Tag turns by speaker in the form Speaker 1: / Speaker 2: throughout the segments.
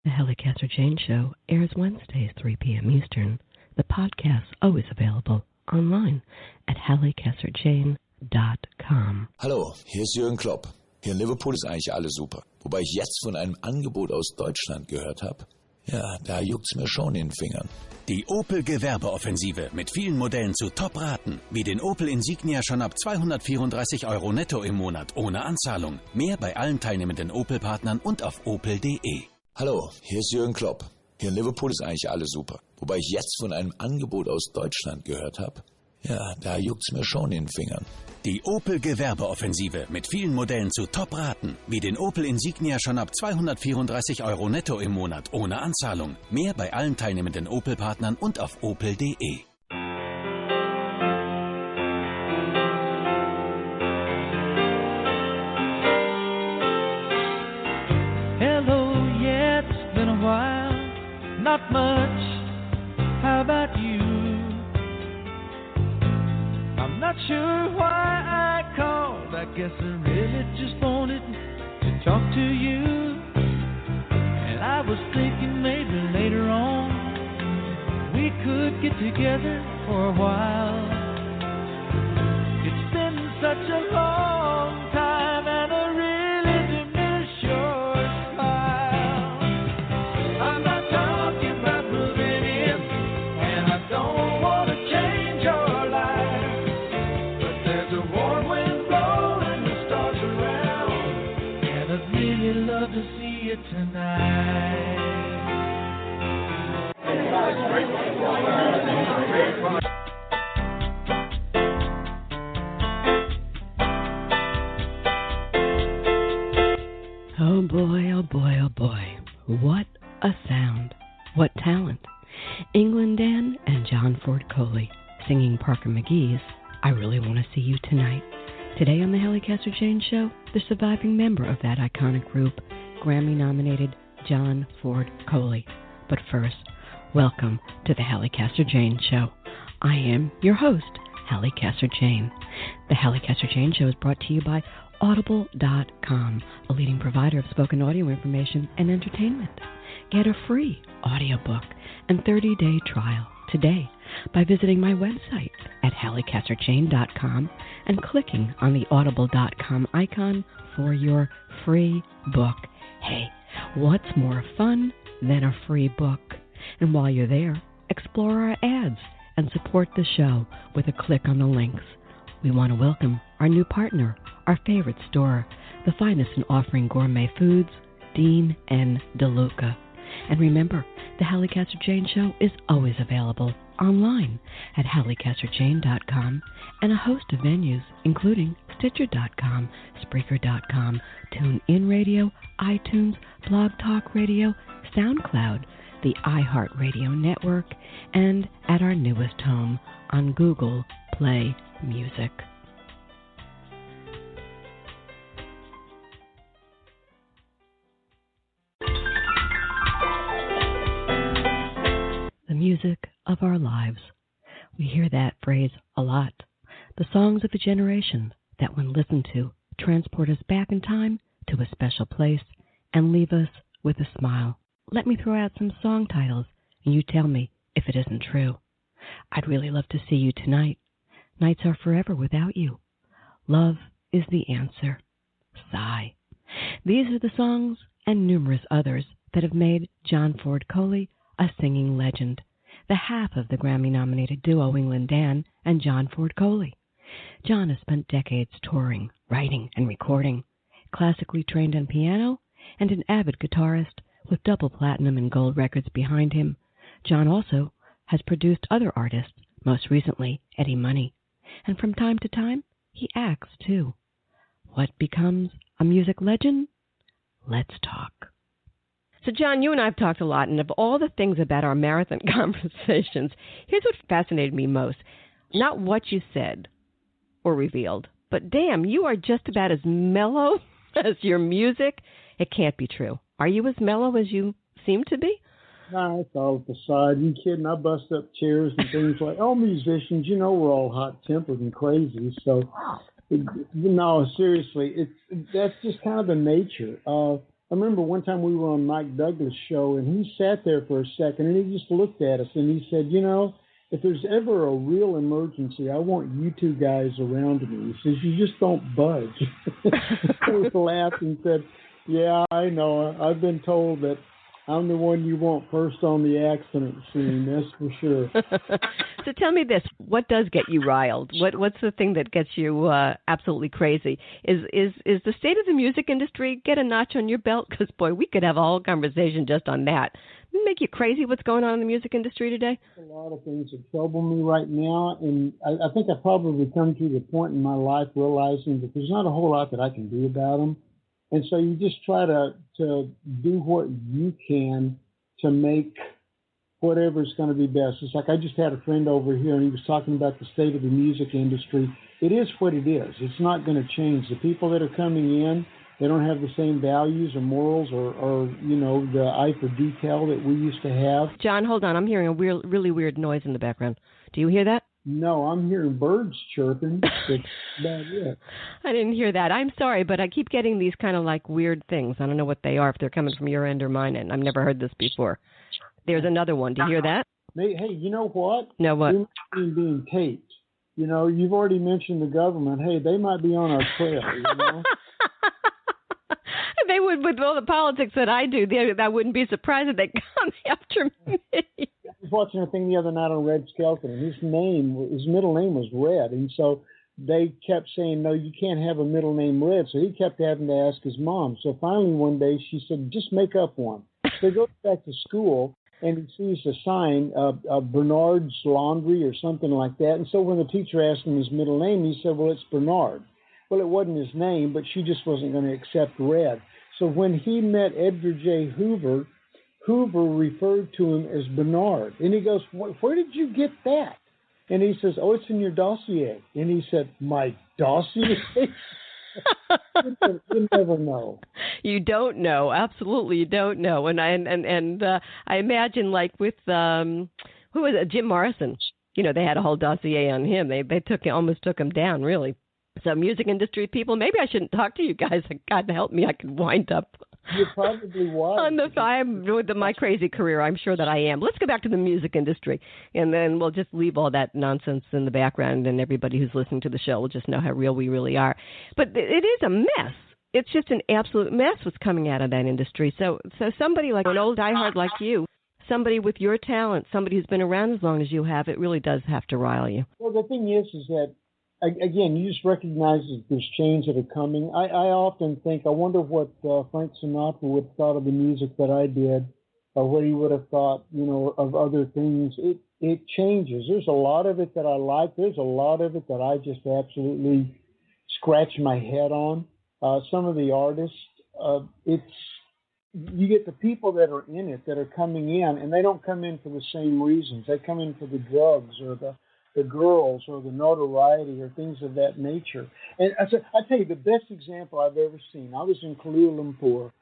Speaker 1: The Halli Casser-Jayne Show airs Wednesdays, 3 p.m. Eastern. The podcast's always available online at HalliCasser-Jayne.com.
Speaker 2: Hallo, hier ist Jürgen Klopp. Hier in Liverpool ist eigentlich alles super. Wobei ich jetzt von einem Angebot aus Deutschland gehört habe. Ja, da juckt's mir schon in den Fingern.
Speaker 3: Die Opel-Gewerbeoffensive mit vielen Modellen zu Top-Raten. Wie den Opel Insignia schon ab 234 € netto im Monat ohne Anzahlung. Mehr bei allen teilnehmenden Opel-Partnern und auf opel.de.
Speaker 2: Hallo, hier ist Jürgen Klopp. Hier in Liverpool ist eigentlich alles super. Wobei ich jetzt von einem Angebot aus Deutschland gehört habe. Ja, da juckt's mir schon in den Fingern.
Speaker 3: Die Opel-Gewerbeoffensive mit vielen Modellen zu Top-Raten. Wie den Opel Insignia schon ab 234 € netto im Monat ohne Anzahlung. Mehr bei allen teilnehmenden Opel-Partnern und auf opel.de.
Speaker 4: Hello, yeah, it's been a while. Not much. How about you? I'm not sure why I called. I guess I really just wanted to talk to you. And I was thinking maybe later on we could get together for a while. It's been such a long time and I really do miss your smile. I'm not talking about moving in, and I don't want to change your life. There's a warm wind blowing, the stars around, and I'd really love to see you tonight.
Speaker 1: Oh boy, oh boy, oh boy. What a sound. What talent. England Dan and John Ford Coley singing Parker McGee's I Really Want to See You Tonight. Today on the Halli Casser-Jayne Show, the surviving member of that iconic group, Grammy-nominated John Ford Coley. But first, welcome to the Halli Casser-Jayne Show. I am your host, Halli Casser-Jayne. The Halli Casser-Jayne Show is brought to you by Audible.com, a leading provider of spoken audio information and entertainment. Get a free audiobook and 30-day trial today by visiting my website at HalliCasserJayne.com and clicking on the Audible.com icon for your free book. Hey, what's more fun than a free book? And while you're there, explore our ads and support the show with a click on the links. We want to welcome our new partner, our favorite store, the finest in offering gourmet foods, Dean and DeLuca. And remember, the Halli Casser-Jayne Show is always available online at HalliCasserJayne.com and a host of venues, including Stitcher.com, Spreaker.com, TuneIn Radio, iTunes, Blog Talk Radio, SoundCloud, the iHeartRadio Network, and at our newest home on Google Play Music. The music of our lives. We hear that phrase a lot. The songs of a generation that, when listened to, transport us back in time to a special place and leave us with a smile. Let me throw out some song titles, and you tell me if it isn't true. I'd really love to see you tonight. Nights are forever without you. Love is the answer. Sigh. These are the songs and numerous others that have made John Ford Coley a singing legend, the half of the Grammy-nominated duo England Dan and John Ford Coley. John has spent decades touring, writing, and recording, classically trained on piano, and an avid guitarist with double platinum and gold records behind him. John also has produced other artists, most recently Eddie Money. And from time to time, he acts, too. What becomes a music legend? Let's talk. So, John, you and I have talked a lot, and of all the things about our marathon conversations, here's what fascinated me most. Not what you said or revealed, but damn, you are just about as mellow as your music. It can't be true. Are you as mellow as you seem to be?
Speaker 5: Nah, it's all a facade. You kidding? I bust up chairs and things like all musicians. You know, we're all hot-tempered and crazy. So, no, seriously, that's just kind of the nature. I remember one time we were on Mike Douglas' show, and he sat there for a second, and he just looked at us, and he said, if there's ever a real emergency, I want you two guys around me. He says, you just don't budge. We laughed and said, yeah, I know. I've been told that I'm the one you want first on the accident scene, that's for sure.
Speaker 1: So tell me this, what does get you riled? What's the thing that gets you absolutely crazy? Is the state of the music industry get a notch on your belt? Because, boy, we could have a whole conversation just on that. Does it make you crazy what's going on in the music industry today?
Speaker 5: A lot of things that trouble me right now, and I think I've probably come to the point in my life realizing that there's not a whole lot that I can do about them. And so you just try to do what you can to make whatever's going to be best. It's like I just had a friend over here, and he was talking about the state of the music industry. It is what it is. It's not going to change. The people that are coming in, they don't have the same values or morals or the eye for detail that we used to have.
Speaker 1: John, hold on. I'm hearing a really weird noise in the background. Do you hear that?
Speaker 5: No, I'm hearing birds chirping. That's about it.
Speaker 1: I didn't hear that. I'm sorry, but I keep getting these kind of like weird things. I don't know what they are, if they're coming from your end or mine end. I've never heard this before. There's another one. Do you hear that?
Speaker 5: Hey, you know what?
Speaker 1: No, what?
Speaker 5: We're being taped. You've already mentioned the government. Hey, they might be on our trail,
Speaker 1: They would, with all the politics that I do, that wouldn't be surprised if they come after me.
Speaker 5: I was watching a thing the other night on Red Skelton, and his middle name was Red, and so they kept saying, no, you can't have a middle name Red, so he kept having to ask his mom. So finally one day she said, just make up one. So he goes back to school, and he sees a sign, Bernard's Laundry or something like that, and so when the teacher asked him his middle name, he said, well, it's Bernard. Well, it wasn't his name, but she just wasn't going to accept Red. So when he met Edgar J. Hoover, Hoover referred to him as Bernard. And he goes, where did you get that? And he says, oh, it's in your dossier. And he said, my dossier? You never know.
Speaker 1: You don't know. Absolutely, you don't know. And I imagine, like with who was it? Jim Morrison. They had a whole dossier on him. They almost took him down, really. So music industry people, maybe I shouldn't talk to you guys. God help me, I could wind up.
Speaker 5: You probably was.
Speaker 1: I'm with my crazy career. I'm sure that I am. Let's go back to the music industry, and then we'll just leave all that nonsense in the background, and everybody who's listening to the show will just know how real we really are. But it is a mess. It's just an absolute mess what's coming out of that industry. So somebody like an old diehard like you, somebody with your talent, somebody who's been around as long as you have, it really does have to rile you.
Speaker 5: Well, the thing is that, again, you just recognize that there's change that are coming. I often think, I wonder what Frank Sinatra would have thought of the music that I did, or what he would have thought, of other things. It changes. There's a lot of it that I like. There's a lot of it that I just absolutely scratch my head on. Some of the artists, you get the people that are in it that are coming in, and they don't come in for the same reasons. They come in for the drugs or the girls or the notoriety or things of that nature. And I tell you, the best example I've ever seen, I was in Kuala Lumpur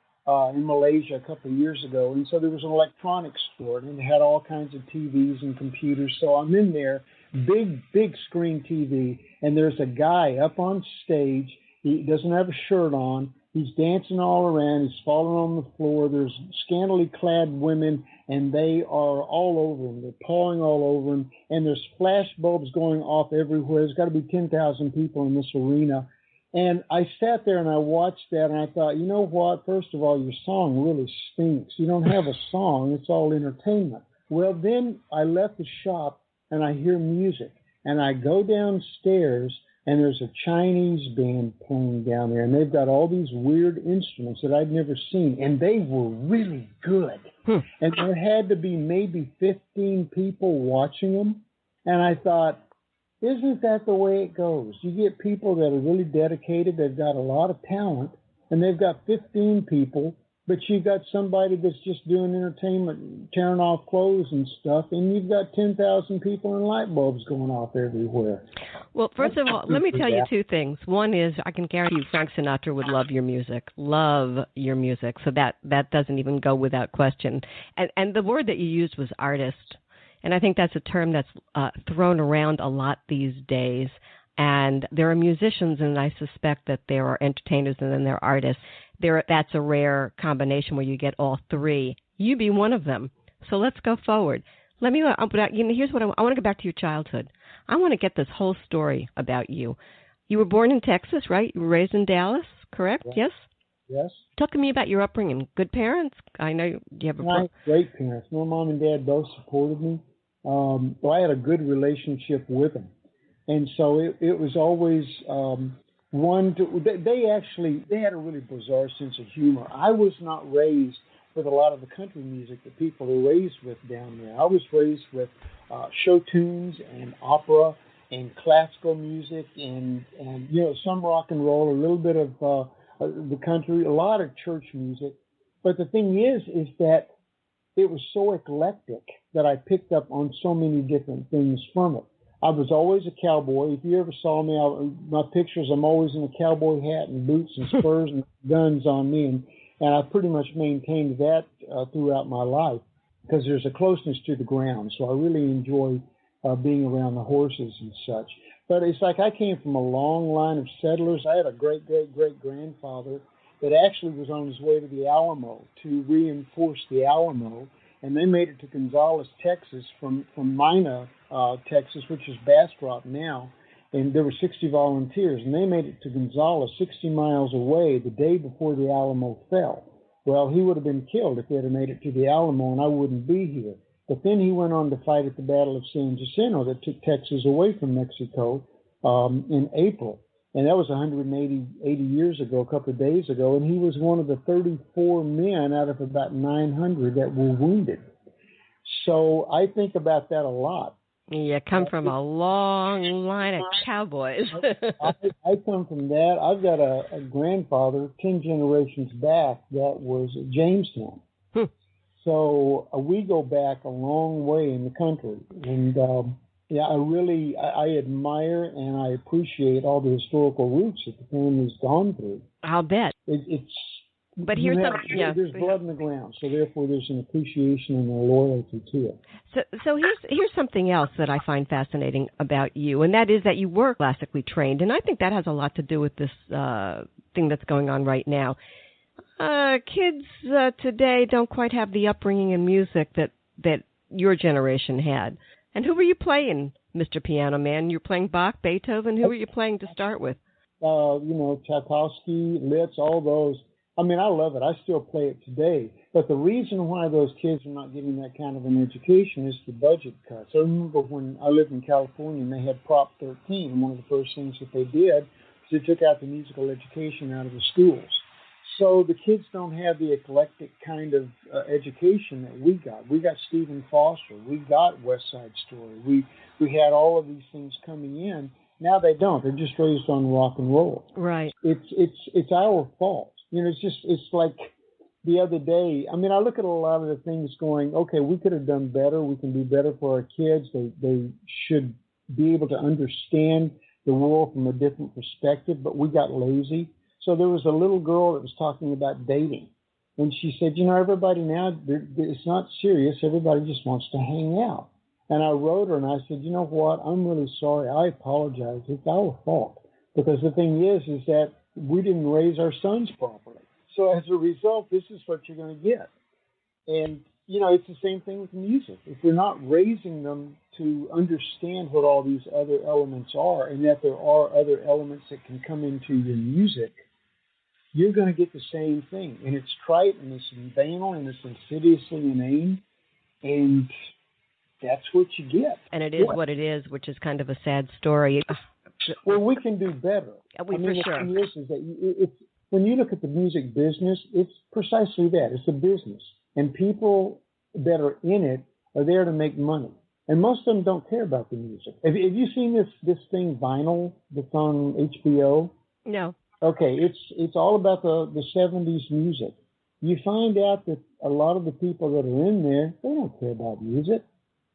Speaker 5: in Malaysia a couple of years ago, and so there was an electronics store, and it had all kinds of TVs and computers. So I'm in there, big screen TV, and there's a guy up on stage. He doesn't have a shirt on. He's dancing all around. He's falling on the floor. There's scantily clad women, and they are all over him. They're pawing all over him, and there's flash bulbs going off everywhere. There's got to be 10,000 people in this arena. And I sat there and I watched that, and I thought, you know what? First of all, your song really stinks. You don't have a song. It's all entertainment. Well, then I left the shop, and I hear music, and I go downstairs, and there's a Chinese band playing down there, and they've got all these weird instruments that I'd never seen, and they were really good. And there had to be maybe 15 people watching them, and I thought, isn't that the way it goes? You get people that are really dedicated, they've got a lot of talent, and they've got 15 people, but you've got somebody that's just doing entertainment, tearing off clothes and stuff, and you've got 10,000 people and light bulbs going off everywhere.
Speaker 1: Well, first of all, let me tell you two things. One is, I can guarantee you Frank Sinatra would love your music. So that doesn't even go without question. And the word that you used was artist. And I think that's a term that's thrown around a lot these days. And there are musicians, and I suspect that there are entertainers, and then there are artists. that's a rare combination where you get all three. You be one of them. So let's go forward. Here's what I want to go back to your childhood. I want to get this whole story about you. You were born in Texas, right? You were raised in Dallas, correct? Yes?
Speaker 5: Yes.
Speaker 1: Talk to me about your upbringing. Good parents? I know you have
Speaker 5: great parents. My mom and dad both supported me. So I had a good relationship with them. And so it was always they had a really bizarre sense of humor. I was not raised with a lot of the country music that people are raised with down there. I was raised with show tunes and opera and classical music and some rock and roll, a little bit of the country, a lot of church music. But the thing is that it was so eclectic that I picked up on so many different things from it. I was always a cowboy. If you ever saw me, my pictures, I'm always in a cowboy hat and boots and spurs and guns on me. And I pretty much maintained that throughout my life because there's a closeness to the ground. So I really enjoy being around the horses and such. But it's like I came from a long line of settlers. I had a great-great-great-grandfather that actually was on his way to the Alamo to reinforce the Alamo. And they made it to Gonzales, Texas, from Mina, Texas, which is Bastrop now. And there were 60 volunteers, and they made it to Gonzales, 60 miles away, the day before the Alamo fell. Well, he would have been killed if they had made it to the Alamo, and I wouldn't be here. But then he went on to fight at the Battle of San Jacinto that took Texas away from Mexico in April. And that was 180 years ago, a couple of days ago, and he was one of the 34 men out of about 900 that were wounded. So I think about that a lot.
Speaker 1: You come from a long line of cowboys.
Speaker 5: I come from that. I've got a grandfather 10 generations back that was at Jamestown. So we go back a long way in the country. And I admire and I appreciate all the historical roots that the family's gone through.
Speaker 1: I'll bet. But here's
Speaker 5: there's blood in the ground, so therefore there's an appreciation and a loyalty to it.
Speaker 1: So here's something else that I find fascinating about you, and that is that you were classically trained, and I think that has a lot to do with this thing that's going on right now. Kids today don't quite have the upbringing in music that your generation had. And who were you playing, Mr. Piano Man? You're playing Bach, Beethoven. Who were you playing to start with?
Speaker 5: Tchaikovsky, Liszt, all those. I mean, I love it. I still play it today. But the reason why those kids are not getting that kind of an education is the budget cuts. I remember when I lived in California and they had Prop 13, and one of the first things that they did was they took out the musical education out of the schools. So the kids don't have the eclectic kind of education that we got. We got Stephen Foster. We got West Side Story. We had all of these things coming in. Now they don't. They're just raised on rock and roll.
Speaker 1: Right.
Speaker 5: It's our fault. It's like the other day. I mean, I look at a lot of the things going, okay, we could have done better. We can do better for our kids. They should be able to understand the world from a different perspective, but we got lazy. So there was a little girl that was talking about dating. And she said, everybody now, it's not serious. Everybody just wants to hang out. And I wrote her and I said, you know what? I'm really sorry. I apologize. It's our fault. Because the thing is that we didn't raise our sons properly. So as a result, this is what you're going to get. And, it's the same thing with music. If we're not raising them to understand what all these other elements are and that there are other elements that can come into your music, you're going to get the same thing. And it's trite and it's banal and it's insidiously inane. And that's what you get.
Speaker 1: And it is what it is, which is kind of a sad story.
Speaker 5: Well, we can do better.
Speaker 1: For sure.
Speaker 5: The thing is that when you look at the music business, it's precisely that. It's a business. And people that are in it are there to make money. And most of them don't care about the music. Have you seen this thing, Vinyl, that's on HBO?
Speaker 1: No.
Speaker 5: Okay, it's all about the 70s music. You find out that a lot of the people that are in there, they don't care about music.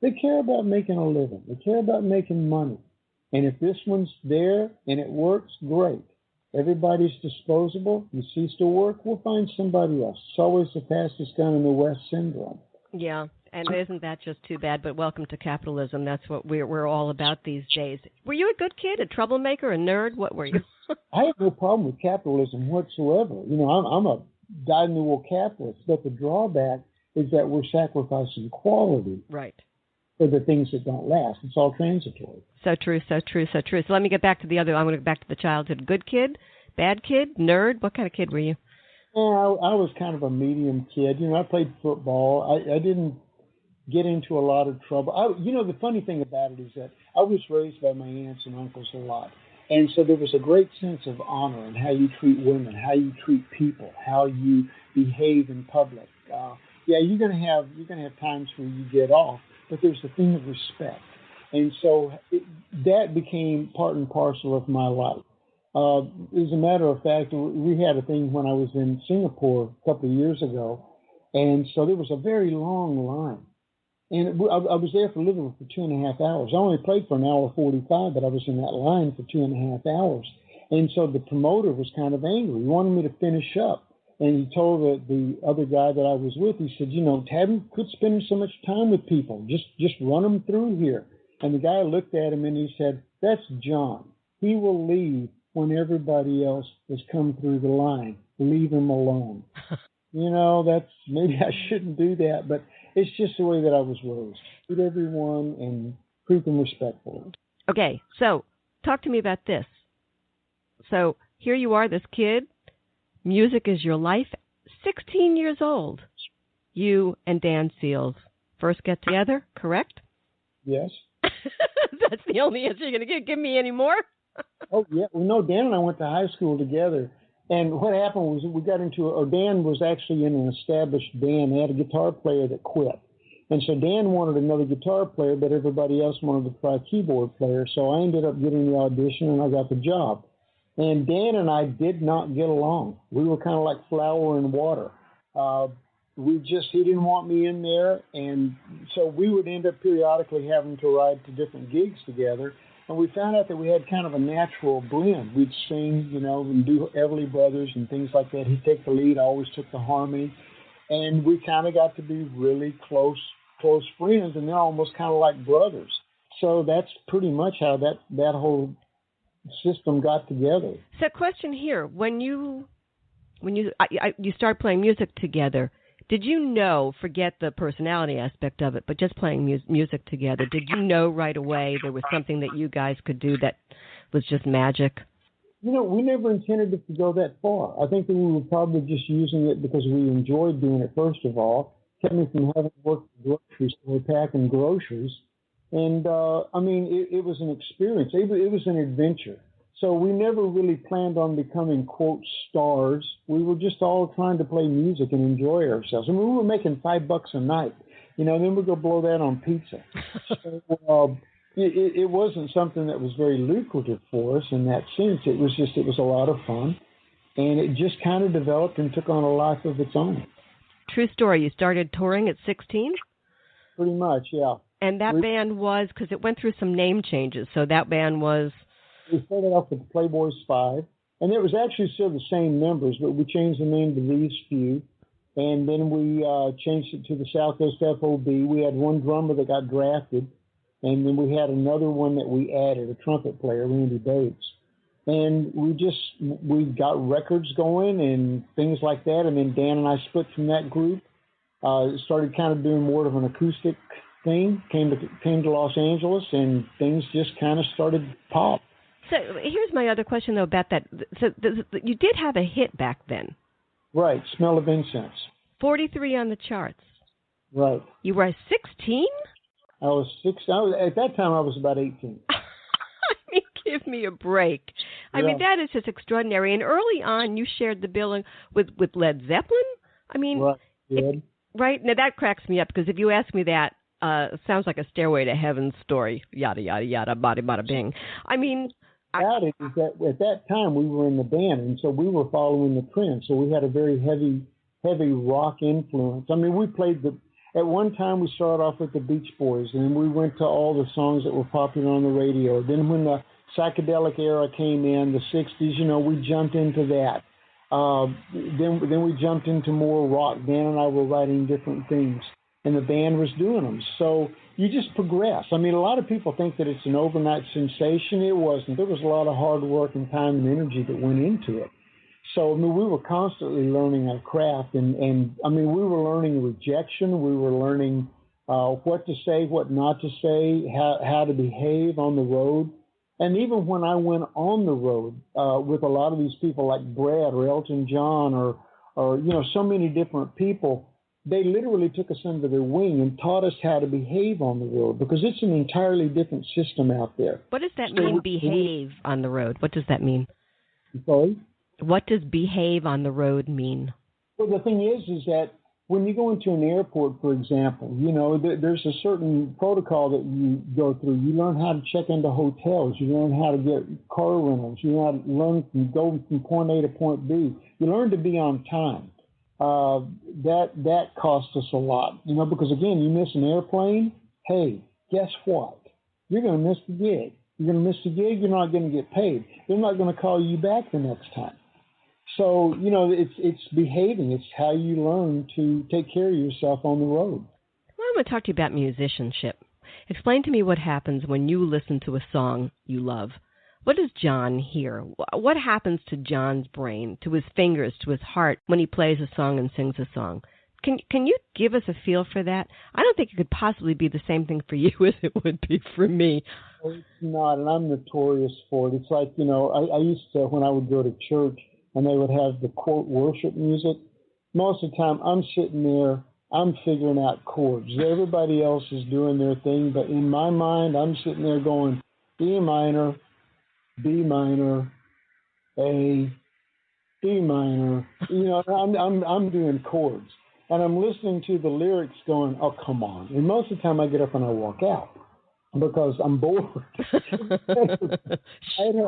Speaker 5: They care about making a living. They care about making money. And if this one's there and it works, great. Everybody's disposable. You cease to work, we'll find somebody else. It's always the fastest gun in the West syndrome.
Speaker 1: Yeah, and isn't that just too bad? But welcome to capitalism. That's what we're all about these days. Were you a good kid, a troublemaker, a nerd? What were you?
Speaker 5: I have no problem with capitalism whatsoever. I'm a dyed-in-the-wool capitalist, but the drawback is that we're sacrificing quality
Speaker 1: right.
Speaker 5: for the things that don't last. It's all transitory.
Speaker 1: So true, so true, so true. So let me get back to the other. I'm going to go back to the childhood. Good kid, bad kid, nerd. What kind of kid were you?
Speaker 5: Well, I was kind of a medium kid. I played football. I didn't get into a lot of trouble. The funny thing about it is that I was raised by my aunts and uncles a lot. And so there was a great sense of honor in how you treat women, how you treat people, how you behave in public. You're gonna have times where you get off, but there's a thing of respect, and so that became part and parcel of my life. As a matter of fact, we had a thing when I was in Singapore a couple of years ago, and so there was a very long line. And I was there for literally for 2.5 hours. I only played for an hour 45, but I was in that line for 2.5 hours. And so the promoter was kind of angry. He wanted me to finish up. And he told the other guy that I was with, he said, quit spending so much time with people. Just run them through here. And the guy looked at him and he said, that's John. He will leave when everybody else has come through the line. Leave him alone. Maybe I shouldn't do that, but it's just the way that I was raised. Treat everyone and treat them respectfully.
Speaker 1: Okay, so talk to me about this. So here you are, this kid. Music is your life. 16 years old. You and Dan Seals first get together, correct?
Speaker 5: Yes.
Speaker 1: That's the only answer you're going to give me any more?
Speaker 5: Oh, yeah. Well, no, Dan and I went to high school together. And what happened was we got Dan was actually in an established band. They had a guitar player that quit. And so Dan wanted another guitar player, but everybody else wanted to try a keyboard player. So I ended up getting the audition, and I got the job. And Dan and I did not get along. We were kind of like flour and water. He didn't want me in there. And so we would end up periodically having to ride to different gigs together. And we found out that we had kind of a natural blend. We'd sing, and do Everly Brothers and things like that. He'd take the lead, I always took the harmony. And we kind of got to be really close friends, and they're almost kind of like brothers. So that's pretty much how that whole system got together.
Speaker 1: So question here, when you start playing music together, did you know, forget the personality aspect of it, but just playing music together, did you know right away there was something that you guys could do that was just magic?
Speaker 5: We never intended it to go that far. I think that we were probably just using it because we enjoyed doing it, first of all. Kept me from having to work at the grocery store packing groceries. And, it was an experience. It was an adventure. So we never really planned on becoming, quote, stars. We were just all trying to play music and enjoy ourselves. We were making $5 a night. Then we'd go blow that on pizza. So it wasn't something that was very lucrative for us in that sense. It was a lot of fun. And it just kind of developed and took on a life of its own.
Speaker 1: True story. You started touring at 16?
Speaker 5: Pretty much, yeah.
Speaker 1: And that band was, because it went through some name changes, so that band was...
Speaker 5: We started off with the Playboys 5, and it was actually still the same members, but we changed the name to These Few, and then we changed it to the Southwest FOB. We had one drummer that got drafted, and then we had another one that we added, a trumpet player, Randy Bates. And we got records going and things like that, and then Dan and I split from that group, started kind of doing more of an acoustic thing, came to Los Angeles, and things just kind of started pop.
Speaker 1: So here's my other question, though, about that. So you did have a hit back then.
Speaker 5: Right, Smell of Incense.
Speaker 1: 43 on the charts.
Speaker 5: Right.
Speaker 1: You were 16?
Speaker 5: I was 6. At that time, I was about 18.
Speaker 1: Give me a break. I mean, that is just extraordinary. And early on, you shared the billing with Led Zeppelin. Right? Now, that cracks me up, because if you ask me that, it sounds like a Stairway to Heaven story. Yada, yada, yada, bada, bada, bing.
Speaker 5: About it is that at that time we were in the band, and so we were following the trend. So we had a very heavy rock influence. We played at one time we started off with the Beach Boys, and then we went to all the songs that were popular on the radio. Then when the psychedelic era came in, the 60s, we jumped into that. Then we jumped into more rock. Dan and I were writing different things. and the band was doing them. So you just progress. I mean, a lot of people think that it's an overnight sensation. It wasn't. There was a lot of hard work and time and energy that went into it. So, I mean, we were constantly learning our craft, and I mean, we were learning rejection. We were learning what to say, what not to say, how to behave on the road. And even when I went on the road with a lot of these people like Brad or Elton John or you know, so many different people, they literally took us under their wing and taught us how to behave on the road, because it's an entirely different system out there.
Speaker 1: What does that mean, behave on the road? What does that mean?
Speaker 5: Sorry?
Speaker 1: What does behave on the road mean?
Speaker 5: Well, the thing is that when you go into an airport, for example, you know, there's a certain protocol that you go through. You learn how to check into hotels. You learn how to get car rentals. You learn to go from point A to point B. You learn to be on time. That costs us a lot, you know, because, again, you miss an airplane, hey, guess what? You're going to miss the gig. You're going to miss the gig, you're not going to get paid. They're not going to call you back the next time. So, you know, it's behaving. It's how you learn to take care of yourself on the road.
Speaker 1: Well, I'm going to talk to you about musicianship. Explain to me what happens when you listen to a song you love. What does John hear? What happens to John's brain, to his fingers, to his heart when he plays a song and sings a song? Can you give us a feel for that? I don't think it could possibly be the same thing for you as it would be for me.
Speaker 5: Well, it's not, and I'm notorious for it. It's like, you know, I used to, when I would go to church and they would have the, quote, worship music, most of the time I'm sitting there, I'm figuring out chords. Everybody else is doing their thing, but in my mind, I'm sitting there going E minor, B minor, A, D minor. You know, I'm doing chords. And I'm listening to the lyrics going, oh, come on. And most of the time I get up and I walk out because I'm bored.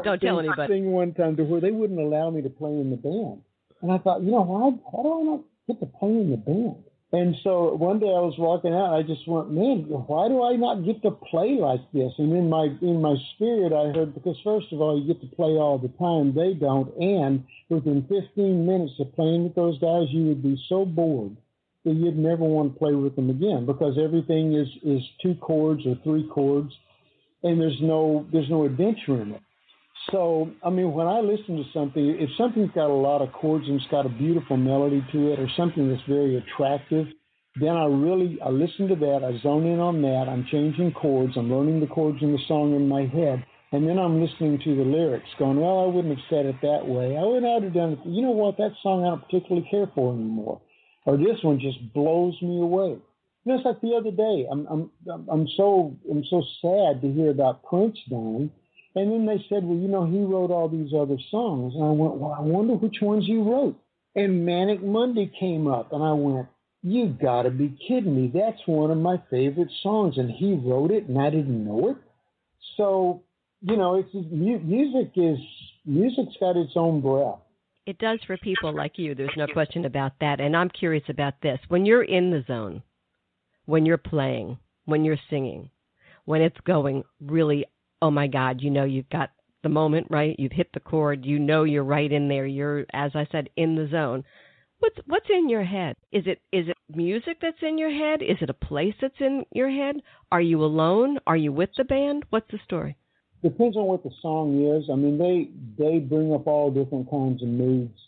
Speaker 1: Don't tell anybody.
Speaker 5: Thing one time to where they wouldn't allow me to play in the band. And I thought, you know, why do I not get to play in the band? And so one day I was walking out, and I just went, man, why do I not get to play like this? And in my spirit, I heard, because first of all, you get to play all the time. They don't. And within 15 minutes of playing with those guys, you would be so bored that you'd never want to play with them again, because everything is 2 chords or 3 chords, and there's no adventure in it. So, I mean, when I listen to something, if something's got a lot of chords and it's got a beautiful melody to it, or something that's very attractive, then I listen to that, I zone in on that, I'm changing chords, I'm learning the chords in the song in my head, and then I'm listening to the lyrics, going, well, I wouldn't have said it that way. I would have done it. You know what, that song I don't particularly care for anymore. Or this one just blows me away. You know, it's like the other day. I'm so sad to hear about Prince dying. And then they said, well, you know, he wrote all these other songs. And I went, well, I wonder which ones you wrote. And Manic Monday came up, and I went, you got to be kidding me. That's one of my favorite songs, and he wrote it, and I didn't know it. So, you know, music's got its own breath.
Speaker 1: It does for people like you. There's no question about that. And I'm curious about this. When you're in the zone, when you're playing, when you're singing, when it's going really, oh, my God, you know you've got the moment, right? You've hit the chord. You know you're right in there. You're, as I said, in the zone. What's in your head? Is it music that's in your head? Is it a place that's in your head? Are you alone? Are you with the band? What's the story?
Speaker 5: Depends on what the song is. I mean, they bring up all different kinds of moods.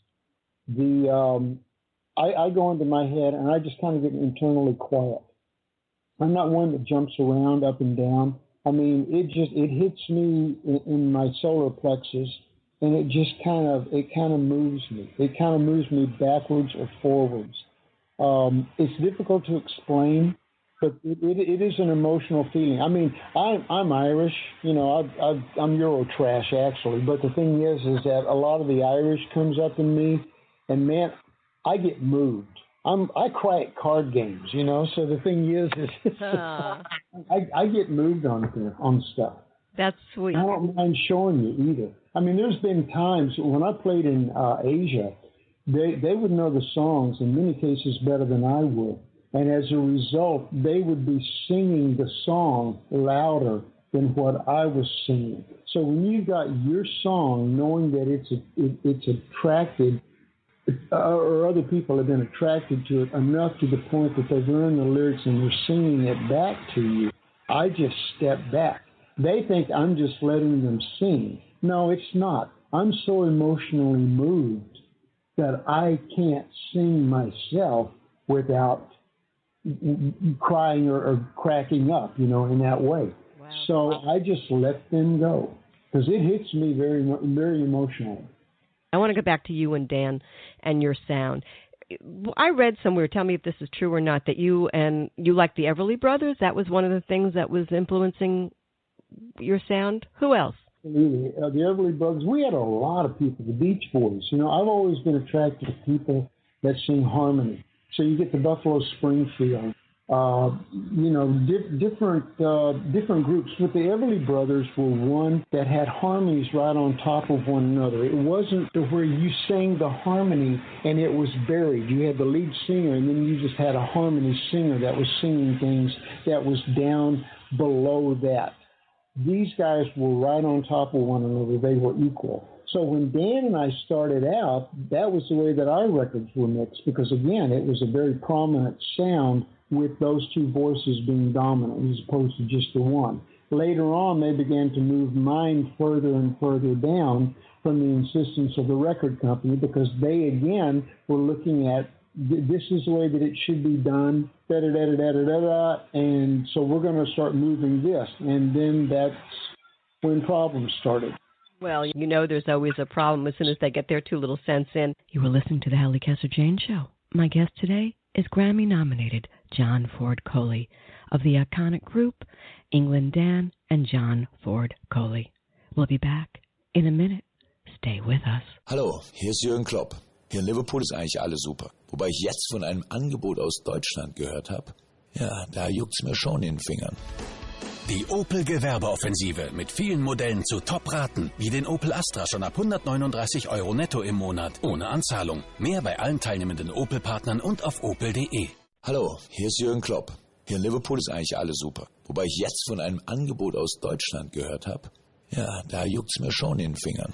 Speaker 5: I go into my head and I just kind of get internally quiet. I'm not one that jumps around up and down. I mean, it hits me in my solar plexus, and it kind of moves me. It kind of moves me backwards or forwards. It's difficult to explain, but it is an emotional feeling. I mean, I'm Irish, you know, I'm Eurotrash actually, but the thing is that a lot of the Irish comes up in me, and man, I get moved. I cry at card games, you know. So the thing is I get moved on stuff.
Speaker 1: That's sweet.
Speaker 5: I don't mind showing you either. I mean, there's been times when I played in Asia, they would know the songs in many cases better than I would. And as a result, they would be singing the song louder than what I was singing. So when you got your song, knowing that it's attracted or other people have been attracted to it enough to the point that they've learned the lyrics and they're singing it back to you, I just step back. They think I'm just letting them sing. No, it's not. I'm so emotionally moved that I can't sing myself without crying or cracking up, in that way. Wow. So I just let them go because it hits me very, very emotionally.
Speaker 1: I want to go back to you and Dan and your sound. I read somewhere, tell me if this is true or not, that you like the Everly Brothers. That was one of the things that was influencing your sound. Who else?
Speaker 5: Absolutely. The Everly Brothers. We had a lot of people, the Beach Boys. I've always been attracted to people that sing harmony. So you get the Buffalo Springfield, different groups. But the Everly Brothers were one that had harmonies right on top of one another. It wasn't where you sang the harmony and it was buried. You had the lead singer and then you just had a harmony singer that was singing things that was down below that. These guys were right on top of one another. They were equal. So when Dan and I started out, that was the way that our records were mixed because, again, it was a very prominent sound with those two voices being dominant as opposed to just the one. Later on, they began to move mine further and further down from the insistence of the record company because they, again, were looking at this is the way that it should be done, and so we're going to start moving this. And then that's when problems started.
Speaker 1: Well, there's always a problem as soon as they get their 2 little cents in. You were listening to the Halli Casser-Jayne Show. My guest today is Grammy-nominated John Ford Coley of the iconic group England Dan and John Ford Coley. We'll be back in a minute. Stay with us.
Speaker 2: Hallo, hier ist Jürgen Klopp. Hier in Liverpool ist eigentlich alles super. Wobei ich jetzt von einem Angebot aus Deutschland gehört habe. Ja, da juckt's mir schon in den Fingern.
Speaker 3: Die Opel-Gewerbeoffensive mit vielen Modellen zu Top-Raten, wie den Opel Astra schon ab 139 € netto im Monat, ohne Anzahlung. Mehr bei allen teilnehmenden Opel-Partnern und auf opel.de.
Speaker 2: Hallo, hier ist Jürgen Klopp. Hier in Liverpool ist eigentlich alles super. Wobei ich jetzt von einem Angebot aus Deutschland gehört habe. Ja, da juckt's mir schon in den Fingern.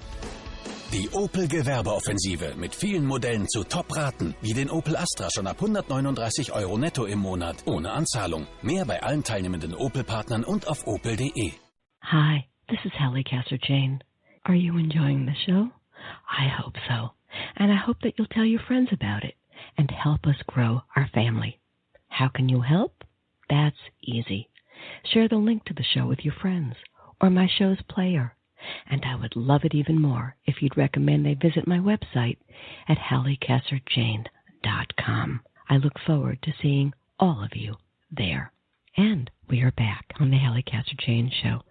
Speaker 3: Die Opel-Gewerbeoffensive mit vielen Modellen zu Top-Raten, wie den Opel Astra schon ab 139 € netto im Monat, ohne Anzahlung. Mehr bei allen teilnehmenden Opel-Partnern und auf opel.de.
Speaker 1: Hi, this is Halli Casser-Jayne. Are you enjoying the show? I hope so. And I hope that you'll tell your friends about it and help us grow our family. How can you help? That's easy. Share the link to the show with your friends or my show's player. And I would love it even more if you'd recommend they visit my website at HalliCasser-Jayne.com. I look forward to seeing all of you there. And we are back on the Halli Casser-Jayne Show.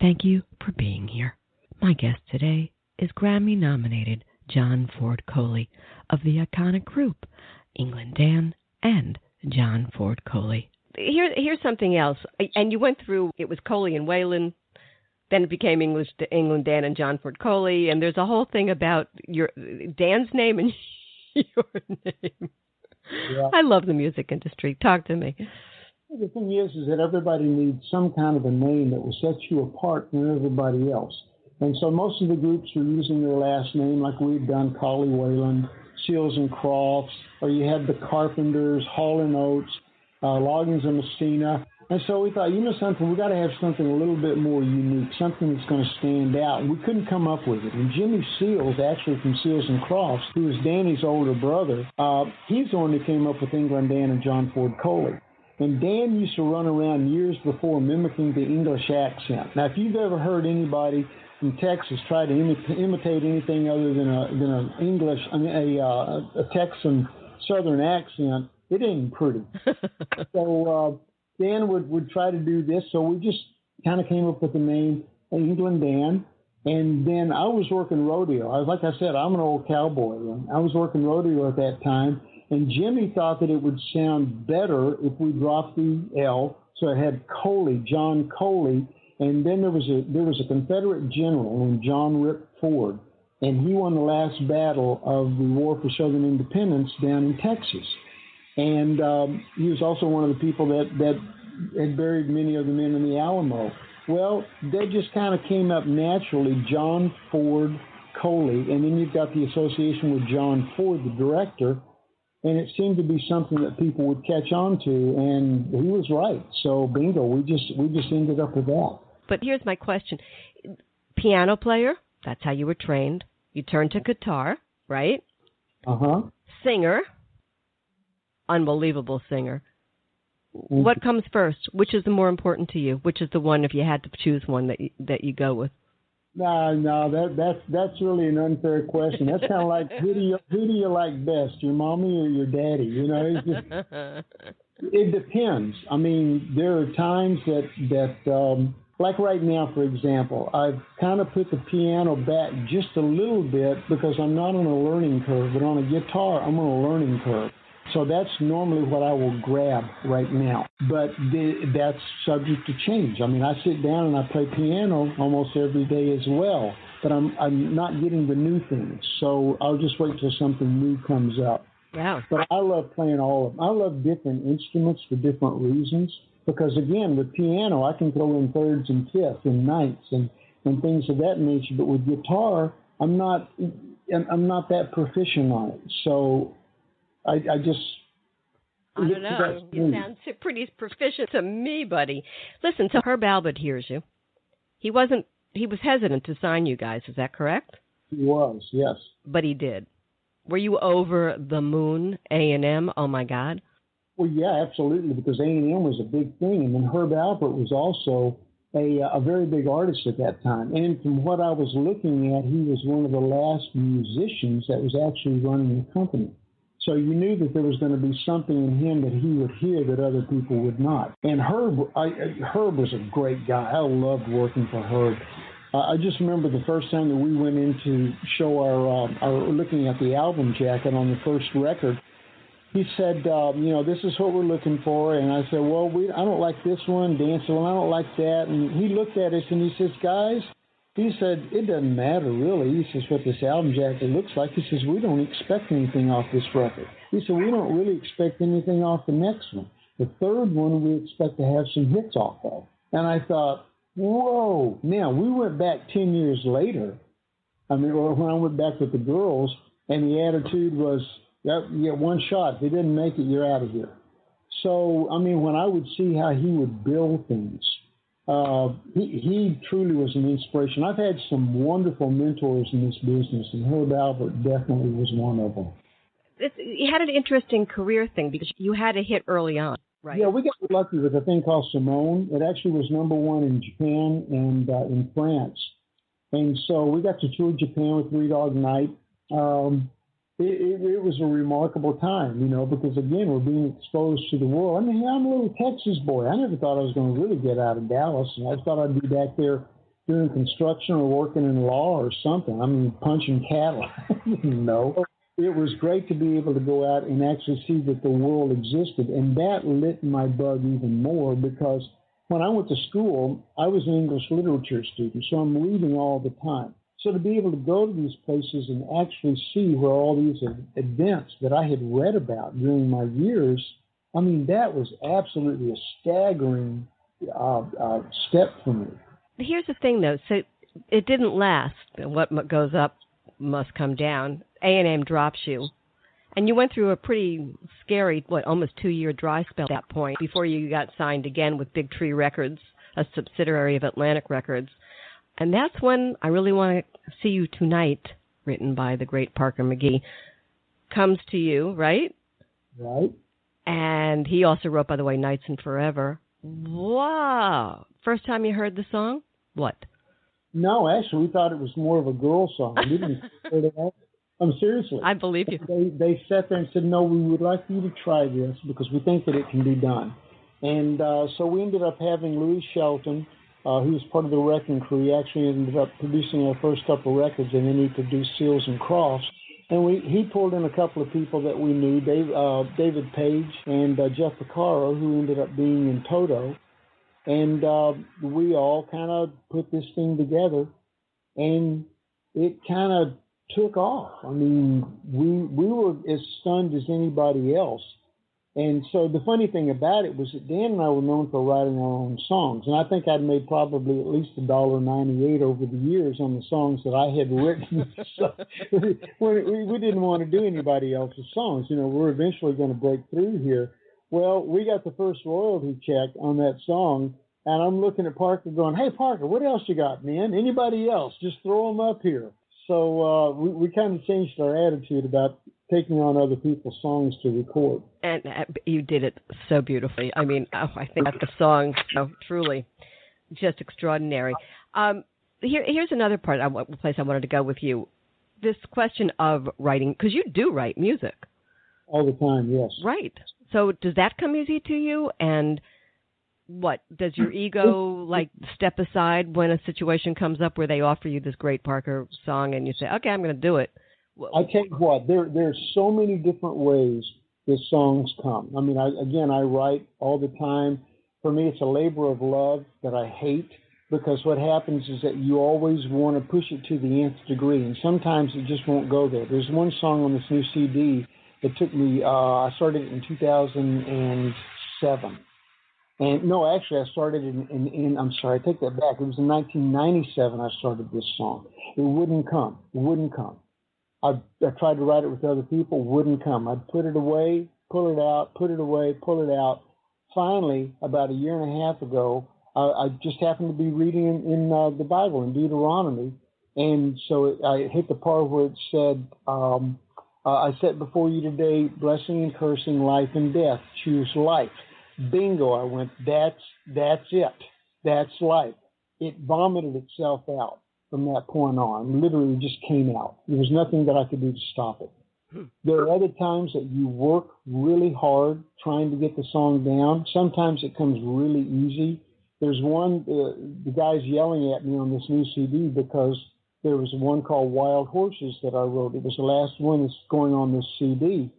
Speaker 1: Thank you for being here. My guest today is Grammy-nominated John Ford Coley of the iconic group England Dan and John Ford Coley. Here's something else. And you went through, it was Coley and Waylon. Then it became England Dan and John Ford Coley, and there's a whole thing about your Dan's name and your name. Yeah. I love the music industry. Talk to me.
Speaker 5: The thing is that everybody needs some kind of a name that will set you apart from everybody else. And so most of the groups are using their last name, like we've done, Coley Wayland, Seals and Crofts, or you had the Carpenters, Hall and Oates, Loggins and Messina. And so we thought, something, we got to have something a little bit more unique, something that's going to stand out. And we couldn't come up with it. And Jimmy Seals, actually from Seals and Crofts, who was Danny's older brother, he's the one who came up with England Dan and John Ford Coley. And Dan used to run around years before mimicking the English accent. Now, if you've ever heard anybody from Texas try to imitate anything other than a Texan Southern accent, it ain't pretty. So Dan would try to do this, so we just kind of came up with the name England Dan. And then I was working rodeo. Like I said, I'm an old cowboy. And I was working rodeo at that time, and Jimmy thought that it would sound better if we dropped the L, so it had Coley, John Coley. And then there was a Confederate general named John Rip Ford, and he won the last battle of the War for Southern Independence down in Texas. And he was also one of the people that had buried many of the men in the Alamo. Well, they just kind of came up naturally, John Ford Coley, and then you've got the association with John Ford, the director, and it seemed to be something that people would catch on to, and he was right. So bingo, we just ended up with that.
Speaker 1: But here's my question. Piano player, that's how you were trained. You turned to guitar, right?
Speaker 5: Uh-huh.
Speaker 1: Singer, unbelievable singer. What comes first? Which is the more important to you? Which is the one, if you had to choose one, that you go with?
Speaker 5: No, that's really an unfair question. That's kind of like who do you like best, your mommy or your daddy? You know, it's just, it depends. I mean, there are times that like right now, for example, I've kind of put the piano back just a little bit because I'm not on a learning curve, but on a guitar, I'm on a learning curve. So that's normally what I will grab right now. But that's subject to change. I mean, I sit down and I play piano almost every day as well, but I'm not getting the new things. So I'll just wait till something new comes up.
Speaker 1: Wow.
Speaker 5: But I love playing all of them. I love different instruments for different reasons because, again, with piano, I can throw in thirds and fifths and ninths and things of that nature. But with guitar, I'm not that proficient on it. So I
Speaker 1: don't know. You sound pretty proficient to me, buddy. Listen, so Herb Alpert hears you. He was hesitant to sign you guys. Is that correct?
Speaker 5: He was, yes.
Speaker 1: But he did. Were you over the moon, A&M? Oh, my God.
Speaker 5: Well, yeah, absolutely, because A&M was a big thing. And then Herb Alpert was also a very big artist at that time. And from what I was looking at, he was one of the last musicians that was actually running the company. So you knew that there was going to be something in him that he would hear that other people would not. And Herb was a great guy. I loved working for Herb. I just remember the first time that we went in to show our looking at the album jacket on the first record. He said, this is what we're looking for. And I said, well, I don't like this one. Dan said, well, I don't like that. And he looked at us and he says, guys, he said, it doesn't matter really. He says, what this album jacket looks like. He says, we don't expect anything off this record. He said, we don't really expect anything off the next one. The third one we expect to have some hits off of. And I thought, whoa. Now, we went back 10 years later. I mean, when I went back with the girls, and the attitude was, you get one shot. If you didn't make it, you're out of here. So, I mean, when I would see how he would build things, he truly was an inspiration. I've had some wonderful mentors in this business, and Herb Alpert definitely was one of them.
Speaker 1: You had an interesting career thing because you had a hit early on, right?
Speaker 5: Yeah, we got lucky with a thing called Simone. It actually was #1 in Japan and in France. And so we got to tour Japan with Three Dog Night. It was a remarkable time, because, again, we're being exposed to the world. I mean, I'm a little Texas boy. I never thought I was going to really get out of Dallas. And I thought I'd be back there doing construction or working in law or something. I mean, punching cattle. No. It was great to be able to go out and actually see that the world existed. And that lit my bug even more because when I went to school, I was an English literature student, so I'm reading all the time. So to be able to go to these places and actually see where all these events that I had read about during my years, I mean, that was absolutely a staggering step for me.
Speaker 1: Here's the thing, though. So it didn't last. What goes up must come down. A&M drops you. And you went through a pretty scary, almost 2-year dry spell at that point before you got signed again with Big Tree Records, a subsidiary of Atlantic Records. And that's when I Really Want to See You Tonight, written by the great Parker McGee, comes to you, right?
Speaker 5: Right.
Speaker 1: And he also wrote, by the way, Nights and Forever. Wow. First time you heard the song? What?
Speaker 5: No, actually, we thought it was more of a girl song. We didn't hear that. Seriously.
Speaker 1: I believe you.
Speaker 5: They sat there and said, no, we would like you to try this because we think that it can be done. And so we ended up having Louis Shelton, who was part of the Wrecking Crew. He actually ended up producing our first couple records, and then he produced Seals and Crofts. And he pulled in a couple of people that we knew, David Page and Jeff Porcaro, who ended up being in Toto. And we all kind of put this thing together, and it kind of took off. I mean, we were as stunned as anybody else And so the funny thing about it was that Dan and I were known for writing our own songs, and I think I'd made probably at least $1.98 over the years on the songs that I had written. So we didn't want to do anybody else's songs. You know, we're eventually going to break through here. Well, we got the first royalty check on that song, and I'm looking at Parker going, "Hey, Parker, what else you got, man? Anybody else? Just throw them up here." So we kind of changed our attitude about taking on other people's songs to record.
Speaker 1: And you did it so beautifully. I mean, I think that the song, truly just extraordinary. Here's another place I wanted to go with you. This question of writing, because you do write music.
Speaker 5: All the time, yes.
Speaker 1: Right. So does that come easy to you? And what, does your ego like step aside when a situation comes up where they offer you this great Parker song and you say, okay, I'm going to do it?
Speaker 5: I tell you what, there's so many different ways that songs come. I mean, I write all the time. For me, it's a labor of love that I hate, because what happens is that you always want to push it to the nth degree, and sometimes it just won't go there. There's one song on this new CD that took me, I started it in 2007. And no, actually, I started I'm sorry, I take that back. It was in 1997 I started this song. It wouldn't come. I tried to write it with other people, wouldn't come. I'd put it away, pull it out, put it away, pull it out. Finally, about a year and a half ago, I just happened to be reading in the Bible, in Deuteronomy, and so I hit the part where it said, I set before you today blessing and cursing, life and death. Choose life. Bingo, I went, that's it. That's life. It vomited itself out. From that point on, literally just came out. There was nothing that I could do to stop it. There are other times that you work really hard trying to get the song down. Sometimes it comes really easy. There's one, the guy's yelling at me on this new CD because there was one called Wild Horses that I wrote. It was the last one that's going on this CD.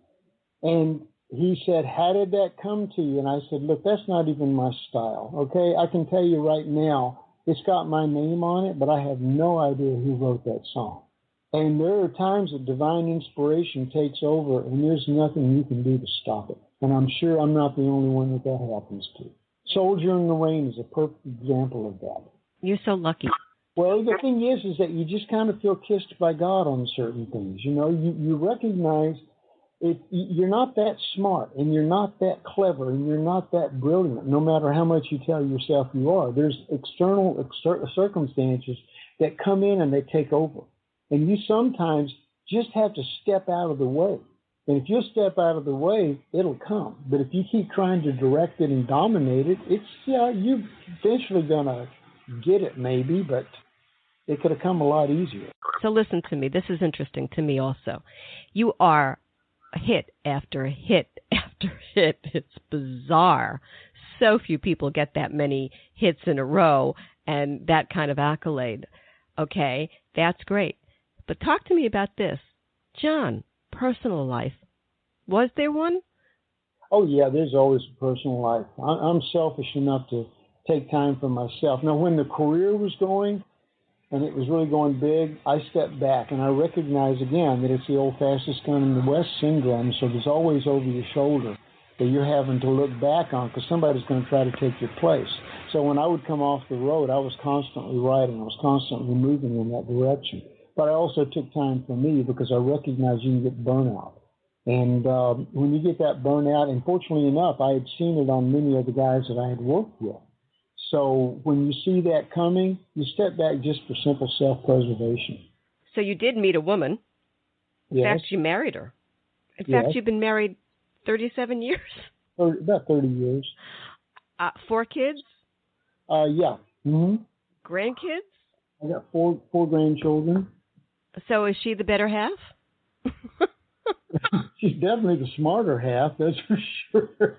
Speaker 5: And he said, how did that come to you? And I said, look, that's not even my style, okay? I can tell you right now, it's got my name on it, but I have no idea who wrote that song. And there are times that divine inspiration takes over, and there's nothing you can do to stop it. And I'm sure I'm not the only one that happens to. Soldier in the Rain is a perfect example of that.
Speaker 1: You're so lucky.
Speaker 5: Well, the thing is that you just kind of feel kissed by God on certain things. You know, you recognize you're not that smart, and you're not that clever, and you're not that brilliant, no matter how much you tell yourself you are. There's external circumstances that come in and they take over. And you sometimes just have to step out of the way. And if you step out of the way, it'll come. But if you keep trying to direct it and dominate it, you're eventually going to get it maybe, but it could have come a lot easier.
Speaker 1: So listen to me. This is interesting to me also. You are hit after hit after hit. It's bizarre. So few people get that many hits in a row and that kind of accolade. Okay, that's great. But talk to me about this. John, personal life. Was there one?
Speaker 5: Oh, yeah, there's always a personal life. I'm selfish enough to take time for myself. Now, when the career was going, and it was really going big, I stepped back, and I recognize again that it's the old fastest gun in the West syndrome, so there's always over your shoulder that you're having to look back on because somebody's going to try to take your place. So when I would come off the road, I was constantly writing. I was constantly moving in that direction. But I also took time for me because I recognize you can get burnout. And when you get that burnout, and fortunately enough, I had seen it on many of the guys that I had worked with. So when you see that coming, you step back just for simple self-preservation.
Speaker 1: So you did meet a woman. In
Speaker 5: Yes.
Speaker 1: fact, you married her. In
Speaker 5: Yes.
Speaker 1: fact, you've been married 37 years.
Speaker 5: About 30 years.
Speaker 1: 4 kids?
Speaker 5: Yeah. Mm-hmm.
Speaker 1: Grandkids?
Speaker 5: I got four grandchildren.
Speaker 1: So is she the better half?
Speaker 5: She's definitely the smarter half, that's for sure.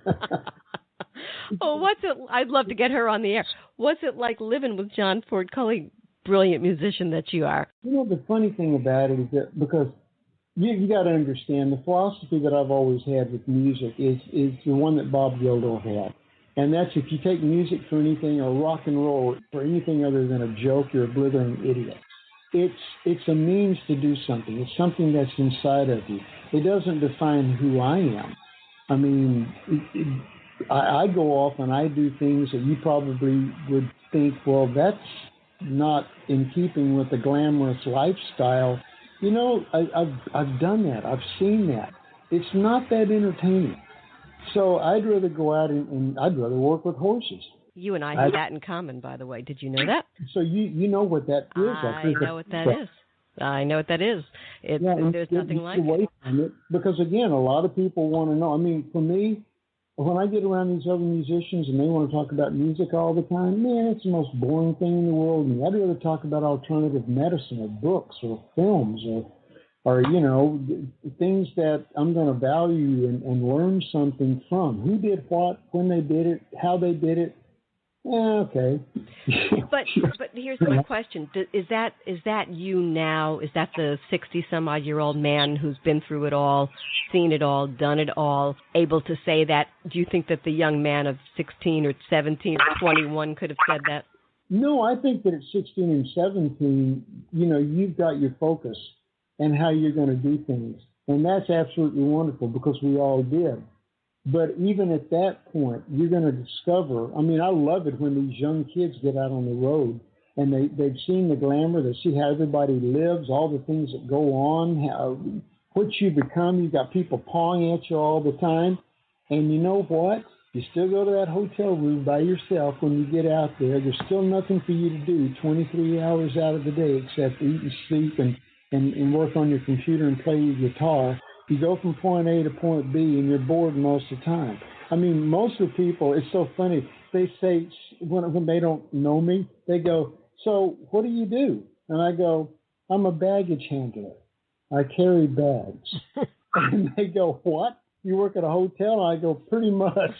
Speaker 1: Oh, what's it? I'd love to get her on the air. What's it like living with John Ford Coley, brilliant musician that you are?
Speaker 5: You know, the funny thing about it is that because you got to understand the philosophy that I've always had with music is the one that Bob Geldof had. And that's if you take music for anything or rock and roll for anything other than a joke, you're a blithering idiot. It's a means to do something. It's something that's inside of you. It doesn't define who I am. I mean, I go off and I do things that you probably would think, well, that's not in keeping with the glamorous lifestyle. You know, I've done that. I've seen that. It's not that entertaining. So I'd rather go out and I'd rather work with horses.
Speaker 1: You and I have that in common, by the way. Did you know that?
Speaker 5: So you know what that feels like.
Speaker 1: I know what that is. I know what that is. There's nothing like it.
Speaker 5: Because, again, a lot of people want to know. I mean, for me, when I get around these other musicians and they want to talk about music all the time, man, it's the most boring thing in the world. And I'd rather talk about alternative medicine or books or films or you know, things that I'm going to value and learn something from. Who did what, when they did it, how they did it. Okay.
Speaker 1: But here's my question: is that you now? Is that the 60-some-odd-year-old man who's been through it all, seen it all, done it all, able to say that? Do you think that the young man of 16 or 17 or 21 could have said that?
Speaker 5: No, I think that at 16 and 17, you know, you've got your focus and how you're going to do things, and that's absolutely wonderful because we all did. But even at that point, you're going to discover, I mean, I love it when these young kids get out on the road and they've seen the glamour, they see how everybody lives, all the things that go on, what you become. You've got people pawing at you all the time. And you know what? You still go to that hotel room by yourself when you get out there. There's still nothing for you to do 23 hours out of the day except eat and sleep and work on your computer and play your guitar. You go from point A to point B, and you're bored most of the time. I mean, most of the people, it's so funny. They say, when they don't know me, they go, so what do you do? And I go, I'm a baggage handler. I carry bags. And they go, what? You work at a hotel? And I go, pretty much.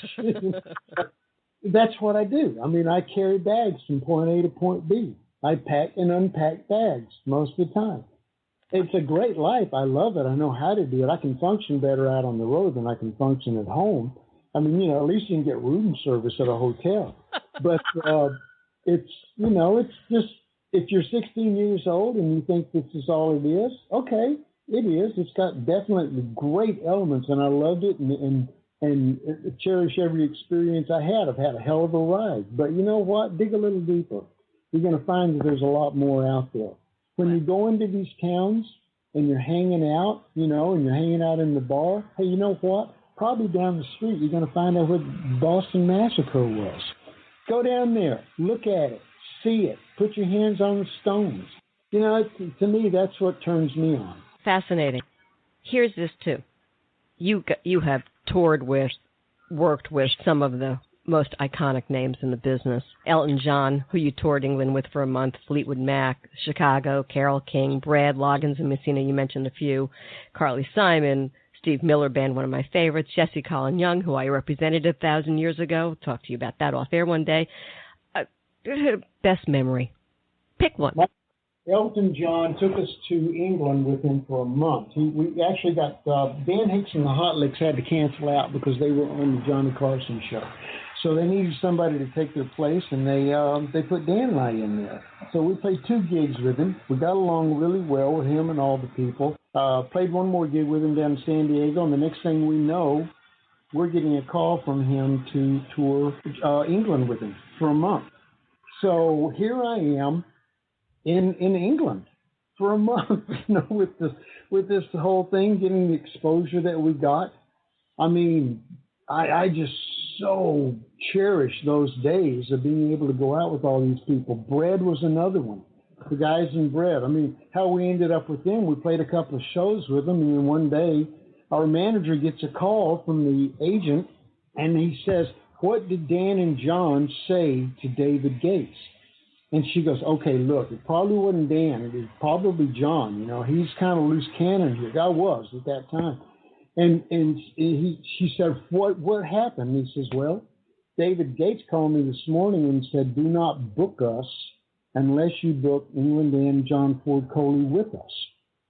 Speaker 5: That's what I do. I mean, I carry bags from point A to point B. I pack and unpack bags most of the time. It's a great life. I love it. I know how to do it. I can function better out on the road than I can function at home. I mean, you know, at least you can get room service at a hotel. But it's, you know, it's just, if you're 16 years old and you think this is all it is, okay, it is. It's got definitely great elements, and I loved it and cherish every experience I had. I've had a hell of a ride. But you know what? Dig a little deeper. You're going to find that there's a lot more out there. When you go into these towns and you're hanging out, you know, and you're hanging out in the bar, hey, you know what? Probably down the street, you're going to find out what Boston Massacre was. Go down there, look at it, see it, put your hands on the stones. You know, to me, that's what turns me on.
Speaker 1: Fascinating. Here's this, too. You have toured with, worked with some of the most iconic names in the business. Elton John, who you toured England with for a month, Fleetwood Mac, Chicago, Carole King, Brad Loggins and Messina, you mentioned a few, Carly Simon, Steve Miller Band, one of my favorites, Jesse Colin Young, who I represented 1,000 years ago. Talk to you about that off air one day. Best memory. Pick one.
Speaker 5: Elton John took us to England with him for a month. We actually got Dan Hicks and the Hot Licks had to cancel out because they were on the Johnny Carson show. So they needed somebody to take their place, and they put Dan and I in there. So we played 2 gigs with him. We got along really well with him and all the people. Played one more gig with him down in San Diego, and the next thing we know, we're getting a call from him to tour England with him for a month. So here I am in England for a month, you know, with this whole thing, getting the exposure that we got. I mean, I just so cherish those days of being able to go out with all these people. Bread was another one. The guys in Bread. I mean, how we ended up with them, we played a couple of shows with them, and then one day our manager gets a call from the agent, and he says, what did Dan and John say to David Gates? And she goes, okay, look, it probably wasn't Dan. It was probably John. You know, he's kind of loose cannon here. Guy was at that time. And she said, what happened? And he says, well, David Gates called me this morning and said, do not book us unless you book England and John Ford Coley with us.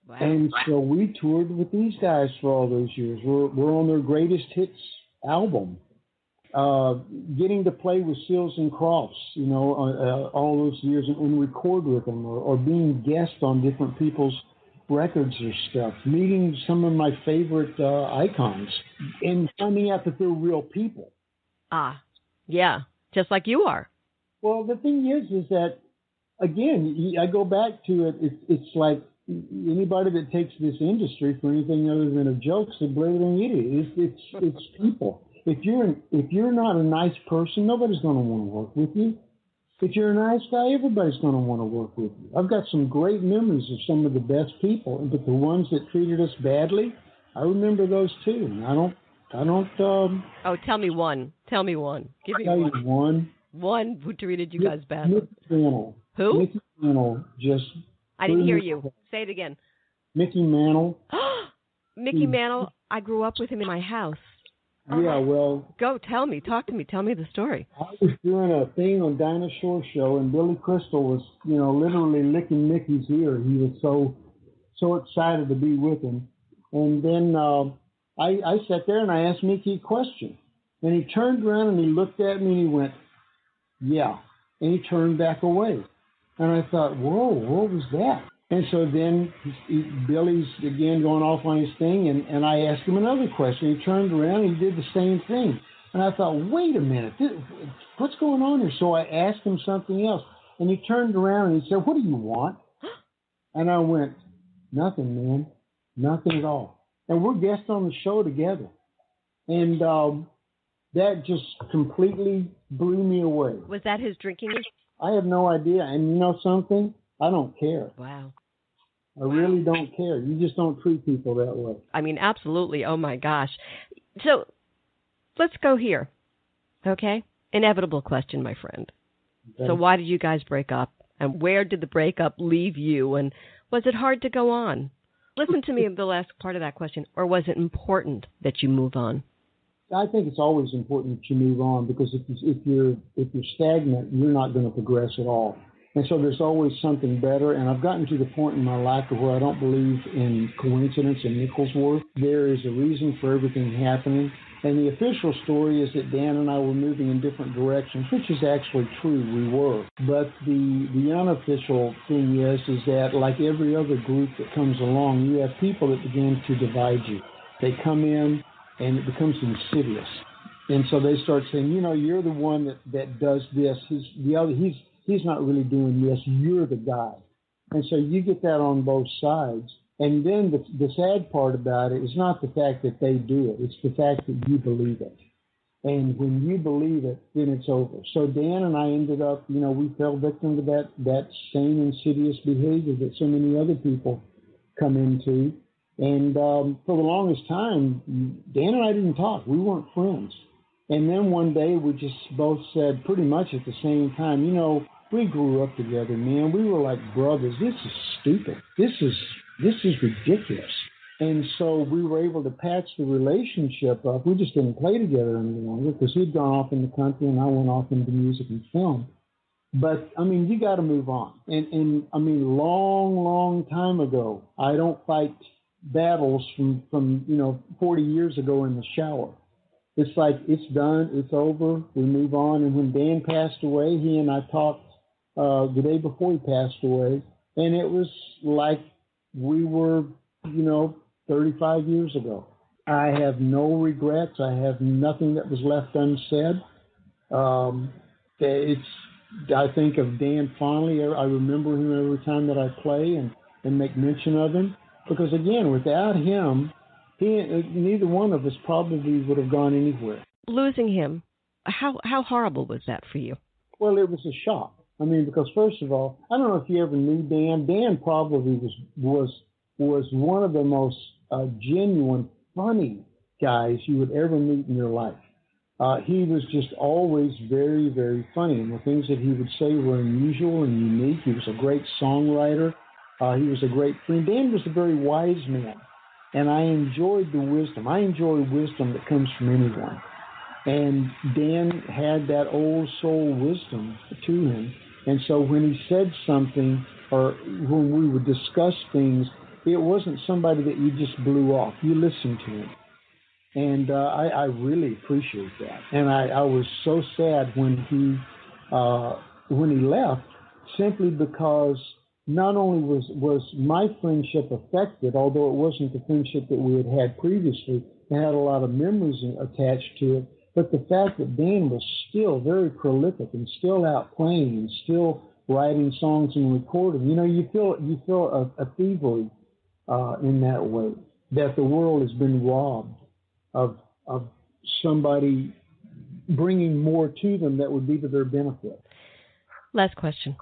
Speaker 5: Wow. And so we toured with these guys for all those years. We're on their greatest hits album. Getting to play with Seals and Crofts, you know, all those years and record with them or being guests on different people's records or stuff, meeting some of my favorite icons, and finding out that they're real people.
Speaker 1: Ah, yeah, just like you are.
Speaker 5: Well, the thing is that, again, I go back to it. It's like anybody that takes this industry for anything other than a joke said, "Believe it or not, it's people. If you're not a nice person, nobody's going to want to work with you. If you're a nice guy, everybody's going to want to work with you. I've got some great memories of some of the best people, but the ones that treated us badly, I remember those too. And I don't.
Speaker 1: Oh, tell me one. Give me
Speaker 5: one.
Speaker 1: One who treated you guys badly.
Speaker 5: Mickey Mantle.
Speaker 1: Who?
Speaker 5: Mickey Mantle just.
Speaker 1: I didn't hear you. Say it again.
Speaker 5: Mickey Mantle.
Speaker 1: Mickey Mantle. I grew up with him in my house.
Speaker 5: Yeah, well...
Speaker 1: Go, tell me. Talk to me. Tell me the story.
Speaker 5: I was doing a thing on Dinah Shore's show, and Billy Crystal was, literally licking Mickey's ear. He was so excited to be with him. And then I sat there and I asked Mickey a question. And he turned around and he looked at me and he went, "Yeah." And he turned back away. And I thought, whoa, what was that? And so then Billy's again going off on his thing, and I asked him another question. He turned around and he did the same thing. And I thought, wait a minute, what's going on here? So I asked him something else. And he turned around and he said, "What do you want?" And I went, "Nothing, man. Nothing at all." And we're guests on the show together. And that just completely blew me away.
Speaker 1: Was that his drinking?
Speaker 5: I have no idea. And you know something? I don't care.
Speaker 1: Wow.
Speaker 5: I really don't care. You just don't treat people that way.
Speaker 1: I mean, absolutely. Oh, my gosh. So let's go here, okay? Inevitable question, my friend. Okay. So why did you guys break up? And where did the breakup leave you? And was it hard to go on? Listen to me the last part of that question. Or was it important that you move on?
Speaker 5: I think it's always important that you move on, because if you're stagnant, you're not going to progress at all. And so there's always something better. And I've gotten to the point in my life where I don't believe in coincidence and nickels worth. There is a reason for everything happening. And the official story is that Dan and I were moving in different directions, which is actually true. We were. But the unofficial thing is that, like every other group that comes along, you have people that begin to divide you. They come in and it becomes insidious. And so they start saying, you're the one that does this. He's not really doing this. You're the guy. And so you get that on both sides. And then the sad part about it is not the fact that they do it. It's the fact that you believe it. And when you believe it, then it's over. So Dan and I ended up, we fell victim to that same insidious behavior that so many other people come into. And for the longest time, Dan and I didn't talk. We weren't friends. And then one day we just both said pretty much at the same time, we grew up together, man. We were like brothers. This is stupid. This is ridiculous. And so we were able to patch the relationship up. We just didn't play together any longer because he'd gone off in the country and I went off into music and film. But, you got to move on. And long time ago, I don't fight battles from 40 years ago in the shower. It's like, it's done, it's over, we move on. And when Dan passed away, he and I talked the day before he passed away, and it was like we were, 35 years ago. I have no regrets. I have nothing that was left unsaid. I think of Dan fondly. I remember him every time that I play and make mention of him, because again, without him, neither one of us probably would have gone anywhere.
Speaker 1: Losing him, how horrible was that for you?
Speaker 5: Well, it was a shock. Because first of all, I don't know if you ever knew Dan. Dan probably was one of the most genuine, funny guys you would ever meet in your life. He was just always very, very funny, and the things that he would say were unusual and unique. He was a great songwriter. He was a great friend. Dan was a very wise man. And I enjoyed the wisdom. I enjoy wisdom that comes from anyone. And Dan had that old soul wisdom to him. And so when he said something, or when we would discuss things, it wasn't somebody that you just blew off. You listened to him. And I really appreciate that. And I was so sad when he left, simply because not only was my friendship affected, although it wasn't the friendship that we had previously, it had a lot of memories attached to it, but the fact that Dan was still very prolific and still out playing and still writing songs and recording, you feel a thievery in that way, that the world has been robbed of somebody bringing more to them that would be to their benefit.
Speaker 1: Last question.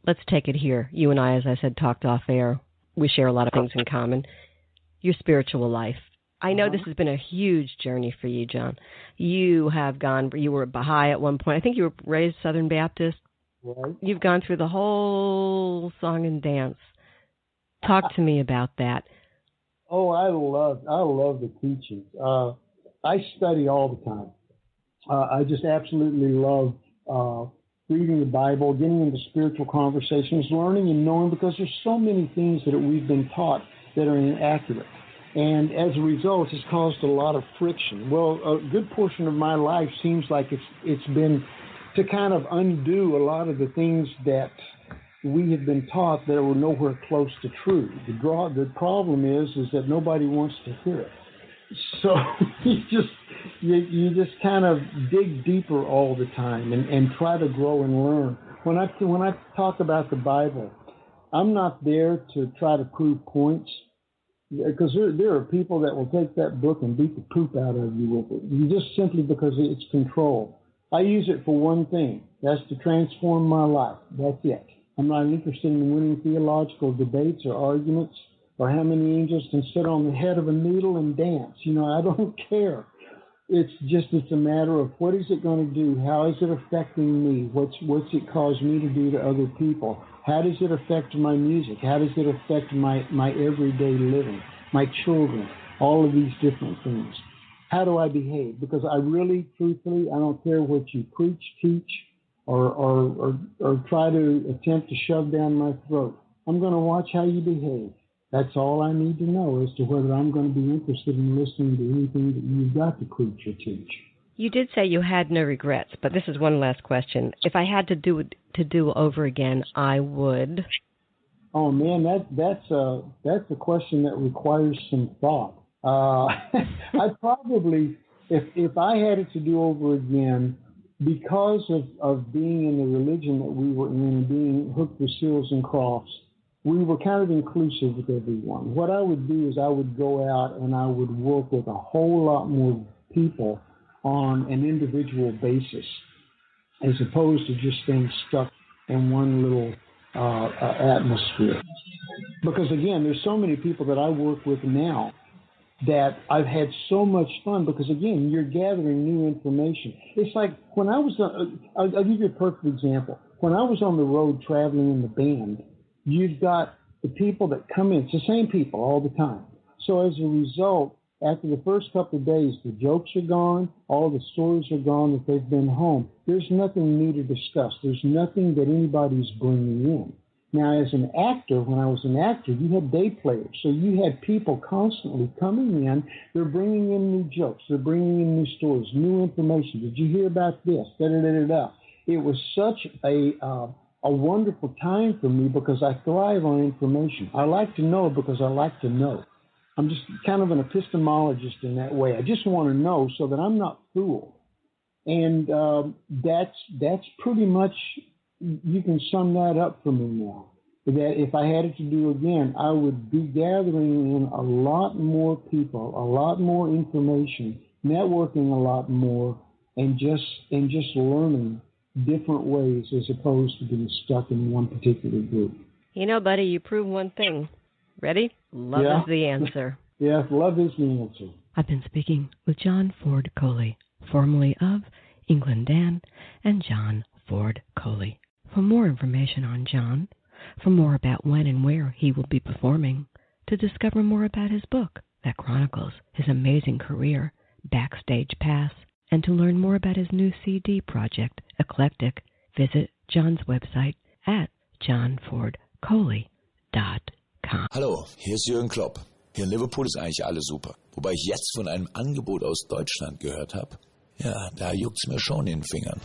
Speaker 1: Let's take it here. You and I, as I said, talked off air. We share a lot of things in common. Your spiritual life. I know this has been a huge journey for you, John. You were Baha'i at one point. I think you were raised Southern Baptist.
Speaker 5: Right.
Speaker 1: You've gone through the whole song and dance. Talk to me about that.
Speaker 5: Oh, I love the teachings. I study all the time. I just absolutely love reading the Bible, getting into spiritual conversations, learning and knowing, because there's so many things that we've been taught that are inaccurate. And as a result, it's caused a lot of friction. Well, a good portion of my life seems like it's been to kind of undo a lot of the things that we have been taught that were nowhere close to true. The problem is that nobody wants to hear it. So you just kind of dig deeper all the time and try to grow and learn. When I talk about the Bible, I'm not there to try to prove points, because there are people that will take that book and beat the poop out of you with it, just simply because it's control. I use it for one thing. That's to transform my life. That's it. I'm not interested in winning theological debates or arguments, or how many angels can sit on the head of a noodle and dance. I don't care. It's a matter of, what is it going to do? How is it affecting me? What's it cause me to do to other people? How does it affect my music? How does it affect my everyday living, my children, all of these different things? How do I behave? Because I really, truthfully, I don't care what you preach, teach, or try to attempt to shove down my throat. I'm going to watch how you behave. That's all I need to know as to whether I'm going to be interested in listening to anything that you've got to preach or teach.
Speaker 1: You did say you had no regrets, but this is one last question. If I had to do over again, I would.
Speaker 5: Oh man, that's a question that requires some thought. I'd probably, if I had it to do over again, because of being in the religion that we were in, being hooked with seals and crofts, we were kind of inclusive with everyone. What I would do is I would go out and I would work with a whole lot more people on an individual basis, as opposed to just staying stuck in one little atmosphere. Because again, there's so many people that I work with now that I've had so much fun, because again, you're gathering new information. It's like when I was, I'll give you a perfect example. When I was on the road traveling in the band, you've got the people that come in. It's the same people all the time. So as a result, after the first couple of days, the jokes are gone, all the stories are gone that they've been home. There's nothing new to discuss. There's nothing that anybody's bringing in. Now, as an actor, when I was an actor, you had day players. So you had people constantly coming in. They're bringing in new jokes. They're bringing in new stories, new information. Did you hear about this? Da-da-da-da-da. It was such a wonderful time for me, because I thrive on information. I like to know because I like to know. I'm just kind of an epistemologist in that way. I just want to know so that I'm not fooled. And that's pretty much, you can sum that up for me now. That if I had it to do again, I would be gathering in a lot more people, a lot more information, networking a lot more, and just learning different ways, as opposed to being stuck in one particular group.
Speaker 1: Buddy, you prove one thing. Ready? Love is the answer.
Speaker 5: Yeah, love is the answer.
Speaker 1: I've been speaking with John Ford Coley, formerly of England Dan and John Ford Coley. For more information on John, for more about when and where he will be performing, to discover more about his book that chronicles his amazing career, Backstage Pass, and to learn more about his new CD project, Eclectic, visit John's website at johnfordcoley.com.
Speaker 2: Hallo, hier ist Jürgen Klopp. Hier in Liverpool ist eigentlich alles super. Wobei ich jetzt von einem Angebot aus Deutschland gehört habe. Ja, da juckt's mir schon in den Fingern.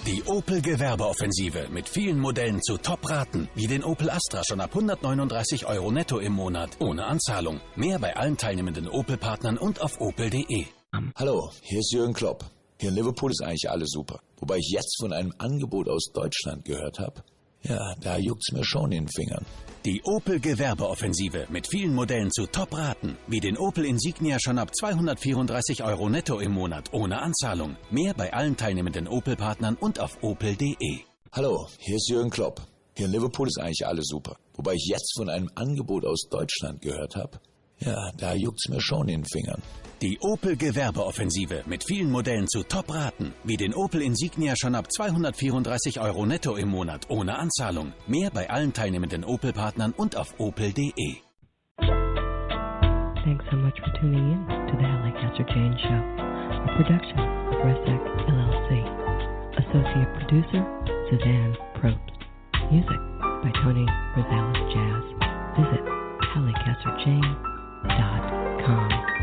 Speaker 3: Die Opel-Gewerbeoffensive mit vielen Modellen zu Top-Raten, wie den Opel Astra schon ab 139 € netto im Monat, ohne Anzahlung. Mehr bei allen teilnehmenden Opel-Partnern und auf opel.de.
Speaker 2: Hallo, hier ist Jürgen Klopp. Hier in Liverpool ist eigentlich alles super. Wobei ich jetzt von einem Angebot aus Deutschland gehört habe. Ja, da juckt's mir schon in den Fingern.
Speaker 3: Die Opel-Gewerbeoffensive mit vielen Modellen zu Top-Raten, wie den Opel Insignia schon ab 234 € netto im Monat, ohne Anzahlung. Mehr bei allen teilnehmenden Opel-Partnern und auf opel.de.
Speaker 2: Hallo, hier ist Jürgen Klopp. Hier in Liverpool ist eigentlich alles super. Wobei ich jetzt von einem Angebot aus Deutschland gehört habe. Ja, da juckt's mir schon in den Fingern.
Speaker 3: Die Opel-Gewerbeoffensive mit vielen Modellen zu Top-Raten, wie den Opel Insignia schon ab 234 € netto im Monat, ohne Anzahlung. Mehr bei allen teilnehmenden Opel-Partnern und auf opel.de.
Speaker 1: Thanks so much for tuning in to the Halli Casser-Jayne Show, a production of Resec LLC. Associate producer, Suzanne Probst. Music by Tony Rosales Jazz. Visit HalliCasserJayne.com.